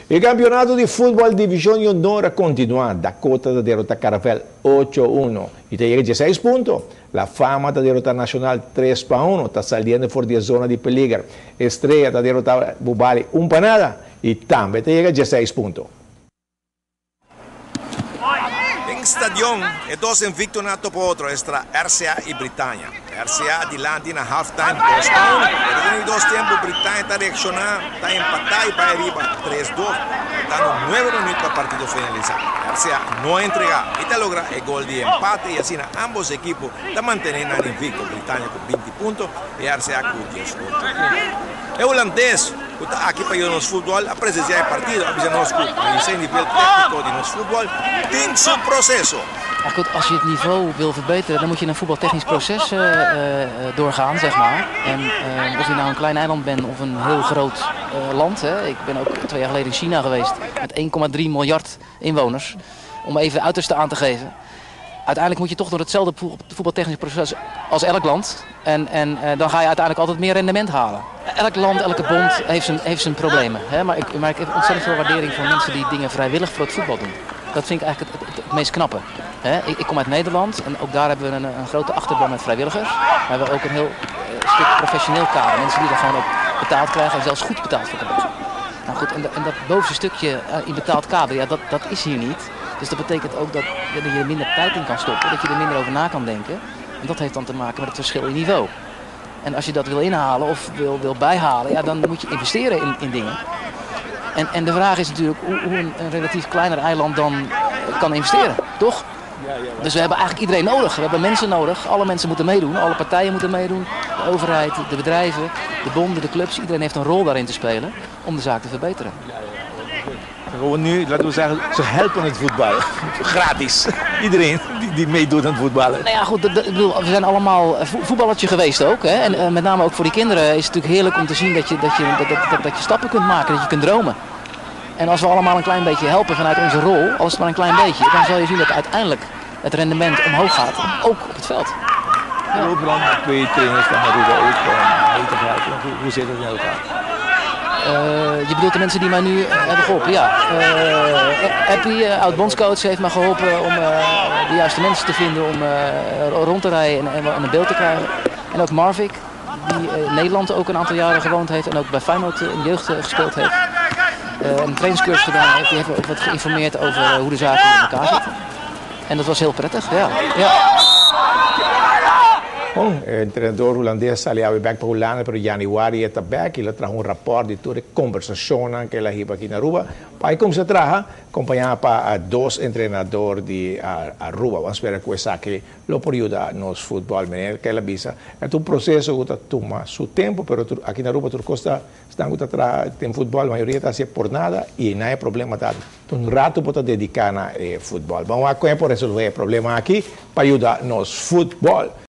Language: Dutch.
Il campionato di football Divisione Honor continua. Dakota da derrota Caravel 8-1. E te llega 16 puntos. La Fama da derrota Nacional 3-1. Está saliendo fuera de zona de peligro. Estrella da derrota Bubali 1-0. Y también te llega 16 puntos. In stadion e dos invicto na top outro extra RCA e Britânia. RCA de lá na halftime 2-1. E dos tempos Britânia está reaccionando, está empatar e vai arriba 3-2. Está no 9 minutos para o partido finalizar. RCA não entrega e está logra el gol de empate e assim ambos equipos estão mantendo invicto. Britânia com 20 pontos e RCA com 18 pontos. É holandês. Aqui para ons voetbal, a presença é partido, a visão nosso clube. Maar je zijn nível técnico de ons voetbal, tem seu processo. Maar goed, als je het niveau wil verbeteren, dan moet je een voetbaltechnisch proces doorgaan, zeg maar. En of je nou een klein eiland bent of een heel groot land. Hè. Ik ben ook 2 jaar geleden in China geweest met 1,3 miljard inwoners. Om even het uiterste aan te geven. Uiteindelijk moet je toch door hetzelfde voetbaltechnisch proces als elk land. En dan ga je uiteindelijk altijd meer rendement halen. Elk land, elke bond heeft zijn problemen. Hè? Maar ik heb ontzettend veel waardering voor mensen die dingen vrijwillig voor het voetbal doen. Dat vind ik eigenlijk het meest knappe. Hè? Ik kom uit Nederland en ook daar hebben we een grote achterban met vrijwilligers. Maar we hebben ook een heel stuk professioneel kader. Mensen die er gewoon op betaald krijgen en zelfs goed betaald voor hebben. Nou goed, en dat bovenste stukje in betaald kader, ja, dat is hier niet. Dus dat betekent ook dat je er minder tijd in kan stoppen, dat je er minder over na kan denken. En dat heeft dan te maken met het verschil in niveau. En als je dat wil inhalen of wil bijhalen, ja, dan moet je investeren in dingen. En de vraag is natuurlijk hoe een relatief kleiner eiland dan kan investeren, toch? Dus we hebben eigenlijk iedereen nodig. We hebben mensen nodig. Alle mensen moeten meedoen. Alle partijen moeten meedoen. De overheid, de bedrijven, de bonden, de clubs. Iedereen heeft een rol daarin te spelen om de zaak te verbeteren. Gewoon nu, laten we zeggen, ze helpen het voetballen. Gratis. Iedereen die meedoet aan het voetballen. Nou ja, goed, we zijn allemaal voetballertje geweest ook. Hè? En met name ook voor die kinderen is het natuurlijk heerlijk om te zien dat je stappen kunt maken, dat je kunt dromen. En als we allemaal een klein beetje helpen vanuit onze rol, al is het maar een klein beetje, dan zal je zien dat uiteindelijk het rendement omhoog gaat, ook op het veld. Ja. Er lopen dan 2 trainers van Aruba ook mee te helpen. Hoe zit het in elkaar? Je bedoelt de mensen die mij nu hebben geholpen, ja. Happy, oud-bondscoach, heeft mij geholpen om de juiste mensen te vinden om rond te rijden en een beeld te krijgen. En ook Marvik, die in Nederland ook een aantal jaren gewoond heeft en ook bij Feyenoord in de jeugd gespeeld heeft. Een trainingscursus gedaan heeft, die heeft ook wat geïnformeerd over hoe de zaken in elkaar zitten. En dat was heel prettig, ja. El entrenador holandés salía back para Holanda, pero januari está back y le trajo un rapport de toda conversación que la hizo aquí en Aruba. Para como se traja, acompañada para 2 entrenadores de Aruba. Vamos a ver que esa que lo por ayudar nos fútbol, menor que la visa. Es un proceso que toma su tiempo, pero aquí en Aruba tu costa están en fútbol, la mayoría está haciendo por nada y no hay problema tal. Un rato para dedicar a fútbol. Vamos a ver por resolver el problema aquí para ayudar nos fútbol.